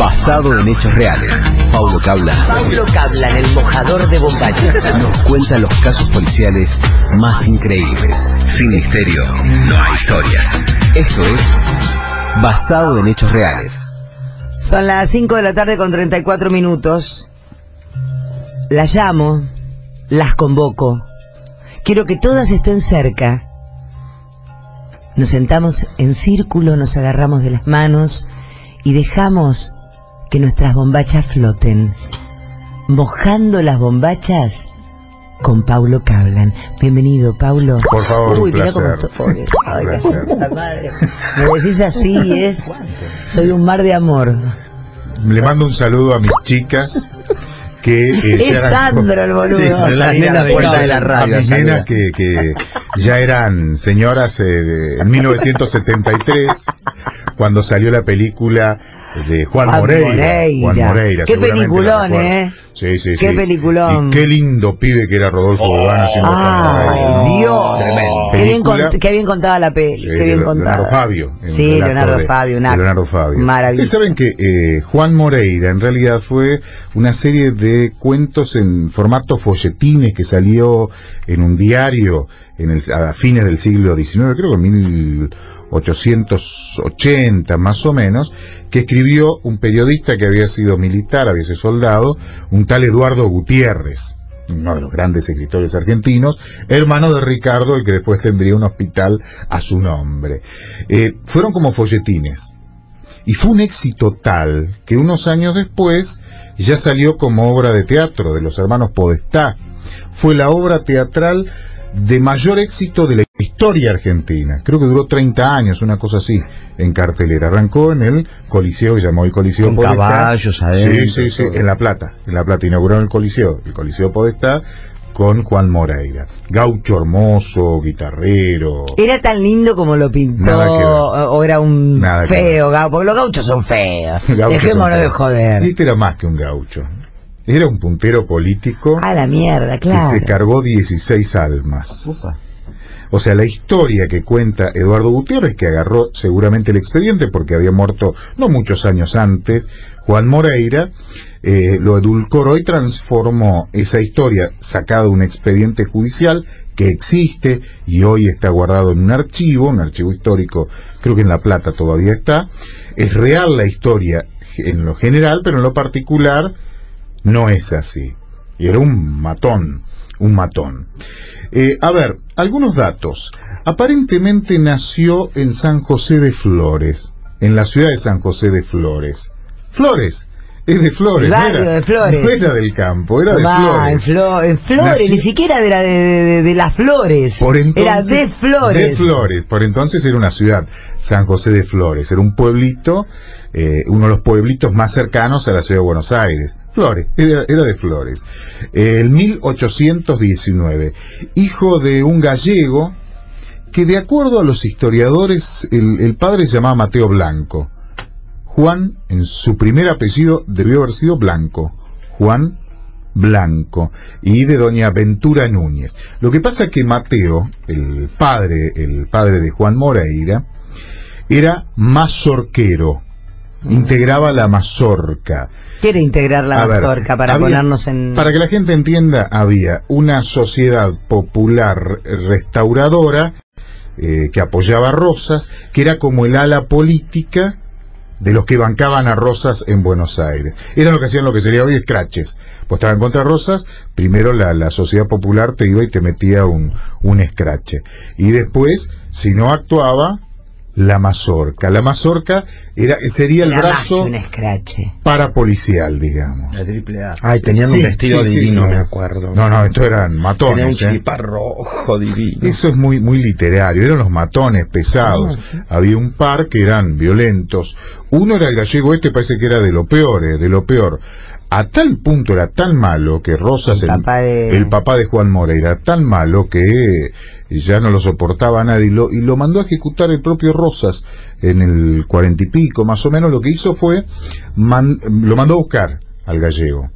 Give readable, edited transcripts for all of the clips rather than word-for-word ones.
Basado en hechos reales. Paulo Cablan, el mojador de bombacha, nos cuenta los casos policiales más increíbles. Sin misterio, no hay historias. Esto es Basado en hechos reales. Son las 5 de la tarde con 34 minutos. Las llamo, las convoco. Quiero que todas estén cerca. Nos sentamos en círculo, nos agarramos de las manos y dejamos que nuestras bombachas floten. Mojando las bombachas con Paulo Cablan. Bienvenido, Paulo. Por favor, uy, un mirá placer. cómo estoy. Ay, la puta madre. Me decís así, soy un mar de amor. Le mando un saludo a mis chicas que Es Sandro el boludo. Sí, la nena de puerta de la radio. A mis nenas que ya eran señoras en 1973, cuando salió la película de Juan Moreira. Qué peliculón, Sí, sí, qué sí. peliculón. Y qué lindo pibe que era Rodolfo Bogán haciendo Juan Moreira. Dios. Tremendo. Qué bien contada la peli. Sí, qué bien contada. Leonardo Fabio. Sí, Leonardo Fabio, Leonardo Fabio. Maravilloso. Ustedes saben que Juan Moreira en realidad fue una serie de cuentos en formato folletines que salió en un diario a fines del siglo XIX, creo que en 1880 más o menos, que escribió un periodista que había sido militar, había sido soldado, un tal Eduardo Gutiérrez, uno de los grandes escritores argentinos, hermano de Ricardo, el que después tendría un hospital a su nombre. Fueron como folletines, y fue un éxito tal que unos años después ya salió como obra de teatro de los hermanos Podestá. Fue la obra teatral de mayor éxito de la historia argentina. Creo que duró 30 años, una cosa así, en cartelera. Arrancó en el Coliseo, que llamó el Coliseo con Podestá. Caballos adentro. Sí, en La Plata. Inauguraron el Coliseo Podestá con Juan Moreira. Gaucho hermoso, guitarrero. ¿Era tan lindo como lo pintó o era un feo gaucho? Porque los gauchos son feos. Dejémonos de joder. Este era más que un gaucho. Era un puntero político. A la mierda, claro. Que se cargó 16 almas. Upa. O sea, la historia que cuenta Eduardo Gutiérrez, que agarró seguramente el expediente porque había muerto no muchos años antes, Juan Moreira, lo edulcoró y transformó esa historia sacada de un expediente judicial que existe y hoy está guardado en un archivo histórico, creo que en La Plata todavía está. Es real la historia en lo general, pero en lo particular no es así. Y era un matón. A ver, algunos datos. Aparentemente nació en San José de Flores, en la ciudad de San José de Flores. Flores, es de Flores. El barrio de Flores. No era del campo, era de Flores. En Flores, nació, ni siquiera era de las Flores. Por entonces, era de Flores. De Flores, por entonces era una ciudad, San José de Flores. Era un pueblito, uno de los pueblitos más cercanos a la ciudad de Buenos Aires. Flores, era de Flores. El 1819, hijo de un gallego que, de acuerdo a los historiadores, el padre se llamaba Mateo Blanco. Juan, en su primer apellido, debió haber sido Blanco. Juan Blanco, y de doña Ventura Núñez. Lo que pasa es que Mateo, el padre de Juan Moreira, era mazorquero. Integraba la mazorca. ¿Quiere integrar la mazorca para ponernos en...? Para que la gente entienda, había una sociedad popular restauradora que apoyaba a Rosas, que era como el ala política de los que bancaban a Rosas en Buenos Aires. Eran lo que hacían lo que sería hoy escraches. Pues estaban contra Rosas, primero la sociedad popular te iba y te metía un escrache. Y después, si no actuaba, la mazorca. La mazorca sería el brazo parapolicial, digamos. La AAA. Ay, tenían un vestido divino, me acuerdo. No, estos eran matones. Tenían un chilipar rojo divino. Eso es muy literario. Eran los matones pesados. Había un par que eran violentos. Uno era el gallego parece que era de lo peor, A tal punto era tan malo que Rosas, el papá de Juan Moreira, tan malo que ya no lo soportaba a nadie y lo mandó a ejecutar el propio Rosas en el 40 y pico, más o menos. Lo que hizo fue, lo mandó a buscar al gallego.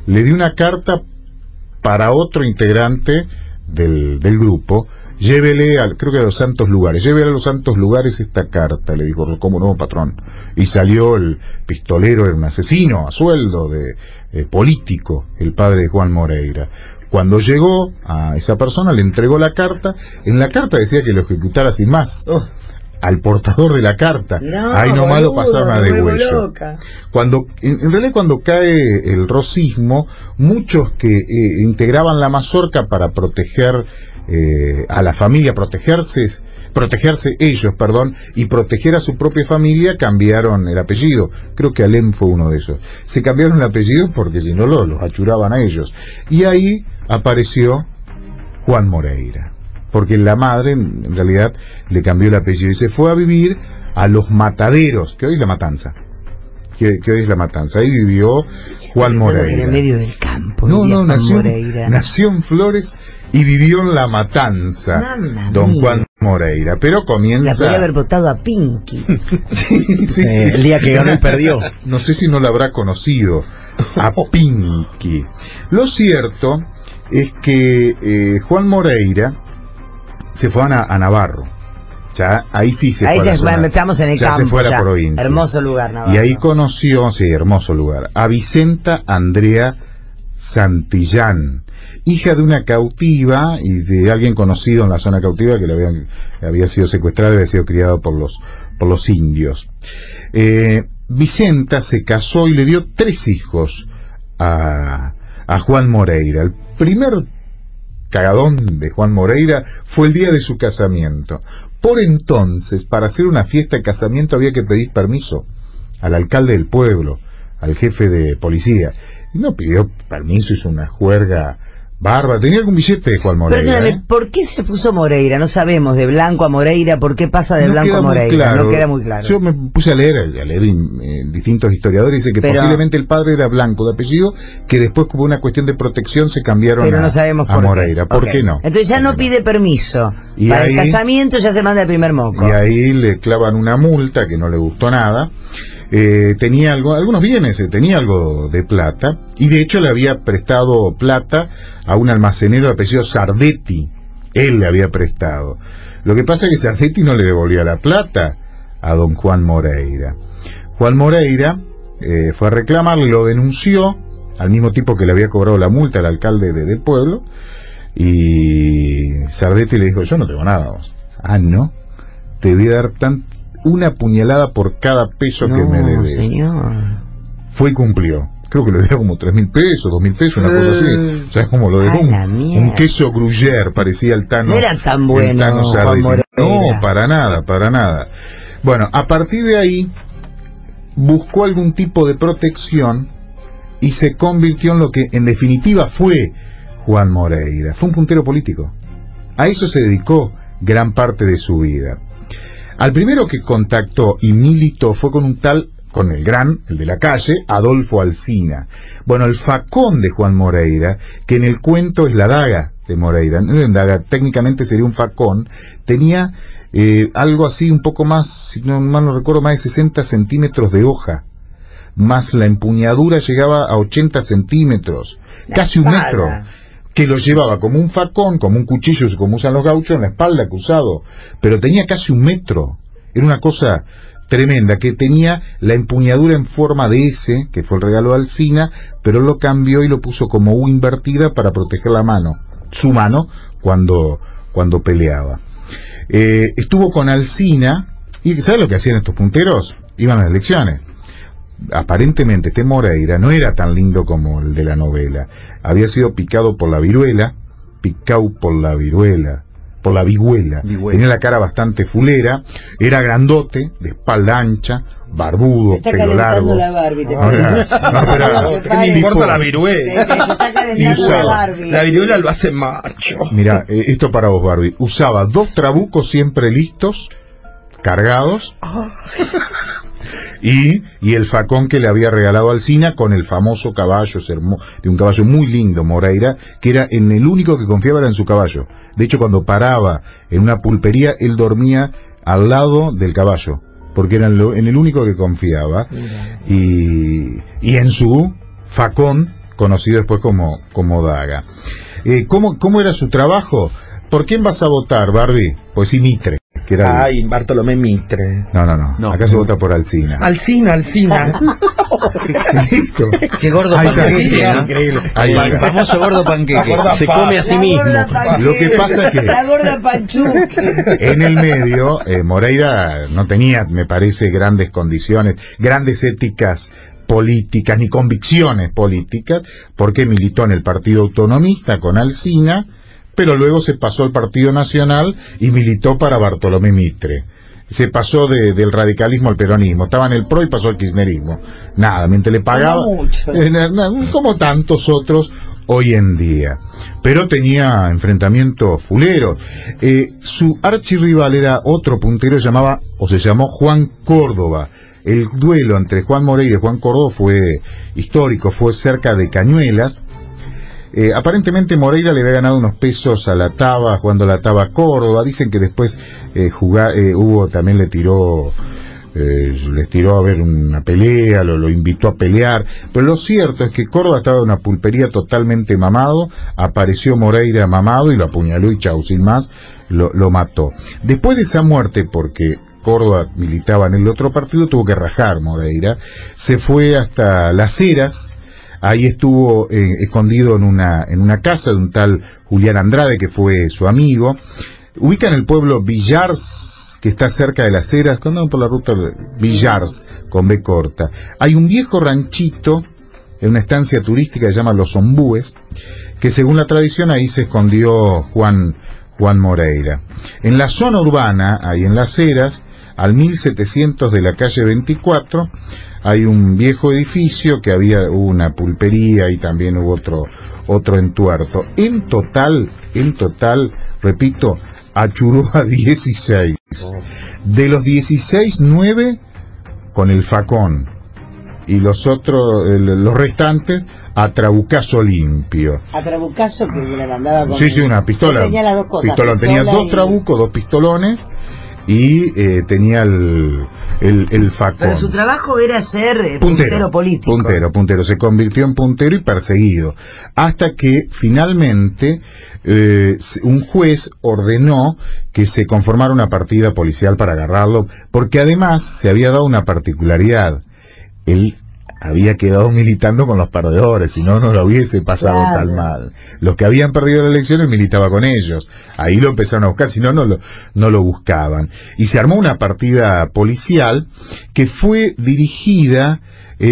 Le dio una carta para otro integrante del grupo llévele, creo que a los santos lugares, llévele a los santos lugares esta carta, le dijo, ¿cómo no, patrón? Y salió el pistolero, era un asesino a sueldo de político, el padre de Juan Moreira. Cuando llegó a esa persona, le entregó la carta. En la carta decía que lo ejecutara sin más. Al portador de la carta. Ahí nomás lo pasaron a degüello. En realidad cuando cae el rosismo, muchos que integraban la mazorca para proteger a la familia, protegerse ellos, y proteger a su propia familia, cambiaron el apellido. Creo que Alem fue uno de esos. Se cambiaron el apellido porque si no los achuraban a ellos. Y ahí apareció Juan Moreira, porque la madre en realidad le cambió el apellido y se fue a vivir a Los Mataderos, que hoy es La Matanza. Que hoy es La Matanza. Ahí vivió Juan Moreira. En medio del campo. Nació en Flores y vivió en La Matanza. Mamma don mía. Juan Moreira. Pero comienza... La podría haber votado a Pinky. sí. El día que ganó y perdió. No sé si no la habrá conocido a Pinky. Lo cierto es que Juan Moreira se fue a Navarro. Ya, ahí sí se ahí fue a la zona, estamos en el ya campo. Se fue a la provincia. Hermoso lugar, Navarro. Y ahí conoció, sí, hermoso lugar, a Vicenta Andrea Santillán, hija de una cautiva y de alguien conocido en la zona cautiva que le había sido secuestrada y había sido criado por los indios. Vicenta se casó y le dio 3 hijos a Juan Moreira. El primer cagadón de Juan Moreira fue el día de su casamiento. Por entonces, para hacer una fiesta de casamiento había que pedir permiso al alcalde del pueblo, al jefe de policía. Y no pidió permiso, hizo una juerga bárbara. ¿Tenía algún billete de Juan Moreira? Perdóname, ¿por qué se puso Moreira? No sabemos, de blanco a Moreira, ¿por qué pasa de No blanco a Moreira? Claro. No queda muy claro. Yo me puse a leer distintos historiadores, dice que posiblemente el padre era blanco de apellido, que después como una cuestión de protección se cambiaron pero no sabemos a Moreira. ¿Por qué no? Entonces ya no pide permiso. Y para ahí, el casamiento ya se manda el primer moco. Y ahí le clavan una multa que no le gustó nada. Tenía algunos bienes, tenía algo de plata, y de hecho le había prestado plata a un almacenero de apellido Sardetti. Él le había prestado. Lo que pasa es que Sardetti no le devolvía la plata a don Juan Moreira. Juan Moreira fue a reclamarle, lo denunció al mismo tipo que le había cobrado la multa al alcalde del pueblo, y Sardetti le dijo, yo no tengo nada. Ah, ¿no? Te voy a dar una puñalada por cada peso que me debes. Señor. Fue y cumplió. Creo que le dio como 3.000 pesos, 2.000 pesos, una cosa así. ¿Sabes cómo lo dejó? Un queso gruyère, parecía el Tano. No era tan bueno, Juan Moreira. No, para nada, para nada. Bueno, a partir de ahí, buscó algún tipo de protección y se convirtió en lo que en definitiva fue Juan Moreira. Fue un puntero político. A eso se dedicó gran parte de su vida. Al primero que contactó y militó fue con el de la calle, Adolfo Alsina. Bueno, el facón de Juan Moreira, que en el cuento es la daga de Moreira, no la daga, técnicamente sería un facón, tenía algo así, un poco más, si no mal no recuerdo, más de 60 centímetros de hoja, más la empuñadura llegaba a 80 centímetros, casi un metro, que lo llevaba como un facón, como un cuchillo, como usan los gauchos, en la espalda cruzado, pero tenía casi un metro. Era una cosa tremenda, que tenía la empuñadura en forma de S, que fue el regalo de Alsina, pero lo cambió y lo puso como U invertida para proteger la mano, su mano, cuando peleaba. Estuvo con Alsina, y ¿sabes lo que hacían estos punteros? Iban a las elecciones. Aparentemente este Moreira no era tan lindo como el de la novela. Había sido picado por la viruela, por la vihuela. Tenía la cara bastante fulera, era grandote, de espalda ancha, barbudo, pelo largo. La Barbie, ¿qué me importa la viruela? La viruela lo hace macho. Mira, esto para vos, Barbie. Usaba 2 trabucos siempre listos, cargados, y el facón que le había regalado Alsina con el famoso caballo, de un caballo muy lindo, Moreira, que era en el único que confiaba era en su caballo. De hecho, cuando paraba en una pulpería, él dormía al lado del caballo, porque era en el único que confiaba, y en su facón, conocido después como daga. ¿Cómo era su trabajo? ¿Por quién vas a votar, Barbie? Pues sí, Mitre. Que era Ay, Bartolomé Mitre. No. Acá se vota por Alsina. Alsina. Listo. Qué gordo panqueque, ¿no? Increíble. El famoso gordo panqueque. Se come a sí mismo. Lo que pasa es que la gorda panchuque. en el medio, Moreira no tenía, me parece, grandes condiciones, grandes éticas políticas ni convicciones políticas, porque militó en el Partido Autonomista con Alsina, pero luego se pasó al Partido Nacional y militó para Bartolomé Mitre. Se pasó del radicalismo al peronismo, estaba en el PRO y pasó al kirchnerismo. Nada, mientras le pagaba, como tantos otros hoy en día. Pero tenía enfrentamientos fuleros. Su archirrival era otro puntero, se llamó Juan Córdoba. El duelo entre Juan Moreira y Juan Córdoba fue histórico, fue cerca de Cañuelas. Aparentemente Moreira le había ganado unos pesos a la Taba, jugando la Taba a Córdoba. Dicen que después Hugo también les tiró a ver una pelea, lo invitó a pelear. Pero lo cierto es que Córdoba estaba en una pulpería totalmente mamado, apareció Moreira mamado y lo apuñaló y chau, sin más, lo mató. Después de esa muerte, porque Córdoba militaba en el otro partido, tuvo que rajar Moreira, se fue hasta Las Heras. Ahí estuvo escondido en una casa de un tal Julián Andrade, que fue su amigo. Ubican el pueblo Villars, que está cerca de Las Heras, cuando van por la ruta de Villars, con B corta. Hay un viejo ranchito, en una estancia turística que se llama Los Ombúes, que según la tradición ahí se escondió Juan Moreira. En la zona urbana, ahí en Las Heras, al 1700 de la calle 24, hay un viejo edificio que hubo una pulpería y también hubo otro entuerto. En total, repito, achuró a 16. De los 16, 9 con el facón. Y los restantes a trabucazo limpio. A trabucazo que le mandaba con... Sí, una pistola. Tenía las dos cosas. Tenía dos trabucos, 2 pistolones y tenía el facón. Pero su trabajo era ser puntero político. Puntero. Se convirtió en puntero y perseguido. Hasta que finalmente un juez ordenó que se conformara una partida policial para agarrarlo, porque además se había dado una particularidad. Él había quedado militando con los perdedores, si no, no lo hubiese pasado tan mal. Los que habían perdido las elecciones militaba con ellos. Ahí lo empezaron a buscar, si no, no lo buscaban. Y se armó una partida policial que fue dirigida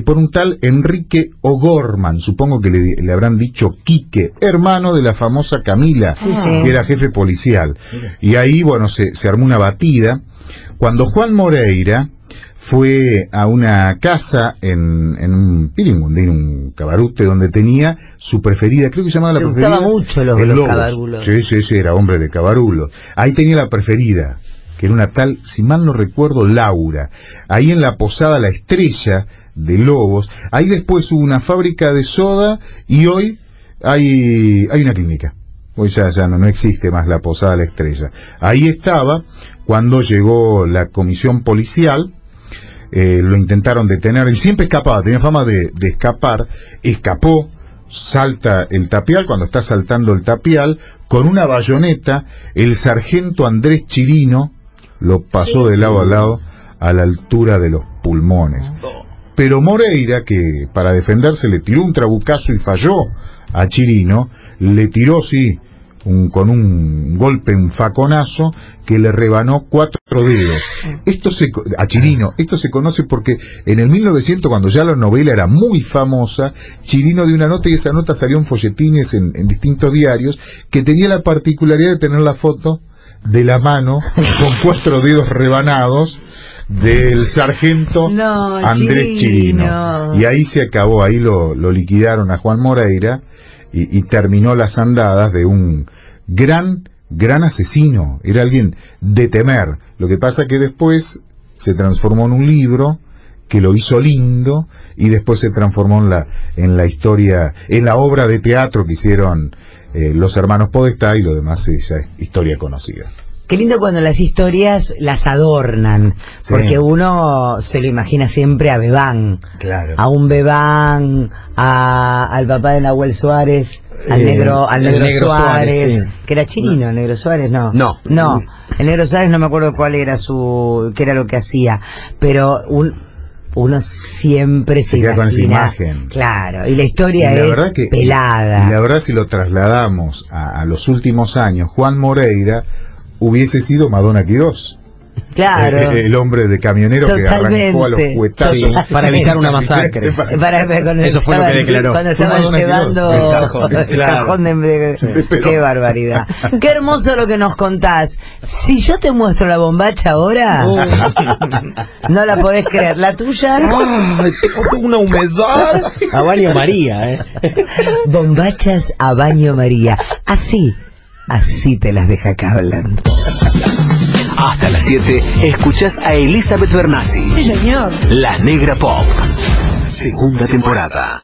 por un tal Enrique O'Gorman, supongo que le habrán dicho Quique, hermano de la famosa Camila, que era jefe policial. Y ahí, bueno, se armó una batida. Cuando Juan Moreira fue a una casa en un Piringundín, un cabarute, donde tenía su preferida, creo que se llamaba la preferida. Le gustaba mucho los cabarulos. Sí, era hombre de cabarulos. Ahí tenía la preferida, que era una tal, si mal no recuerdo, Laura. Ahí en la posada La Estrella de Lobos. Ahí después hubo una fábrica de soda y hoy hay una clínica. Hoy ya no existe más la posada La Estrella. Ahí estaba cuando llegó la comisión policial. Lo intentaron detener, él siempre escapaba, tenía fama de escapar, escapó, salta el tapial, cuando está saltando el tapial, con una bayoneta, el sargento Andrés Chirino lo pasó de lado a lado a la altura de los pulmones. Pero Moreira, que para defenderse le tiró un trabucazo y falló a Chirino, le tiró, con un golpe, un faconazo, que le rebanó 4 dedos. A Chirino, esto se conoce porque en el 1900, cuando ya la novela era muy famosa, Chirino dio una nota y esa nota salió en folletines en distintos diarios, que tenía la particularidad de tener la foto de la mano con 4 dedos rebanados del sargento Andrés Chirino. Y ahí se acabó, ahí lo liquidaron a Juan Moreira. Y terminó las andadas de un gran asesino. Era alguien de temer. Lo que pasa que después se transformó en un libro que lo hizo lindo y después se transformó en la historia, en la obra de teatro que hicieron los hermanos Podestá, y lo demás es historia conocida. Qué lindo cuando las historias las adornan, Sí. porque uno se lo imagina siempre a Bebán, Claro. a un Bebán, al papá de Nahuel Suárez, al negro Suárez, sí. que era chileno, el negro Suárez, no. No. No, el negro Suárez no me acuerdo cuál era qué era lo que hacía, pero uno siempre se queda con esa imagina, imagen. claro, y la historia Y la es verdad que, pelada. y la verdad, si lo trasladamos a los últimos años, Juan Moreira hubiese sido Madonna Quirós. Claro. El hombre de camionero que Totalmente. arrancó a los cuetazos. Sí, para evitar una masacre. Cuando Eso fue lo que estaban- declaró. Cuando Fue estaban Madonna llevando Quirós. El cajón, el claro. cajón qué barbaridad. Qué hermoso lo que nos contás. Si yo te muestro la bombacha ahora, no la podés creer. La tuya, Ay, tengo una humedad. A baño María, bombachas a baño María. Así te las deja acá hablando. Hasta las 7 escuchás a Elizabeth Bernassi. Sí, señor. La Negra Pop. Segunda temporada.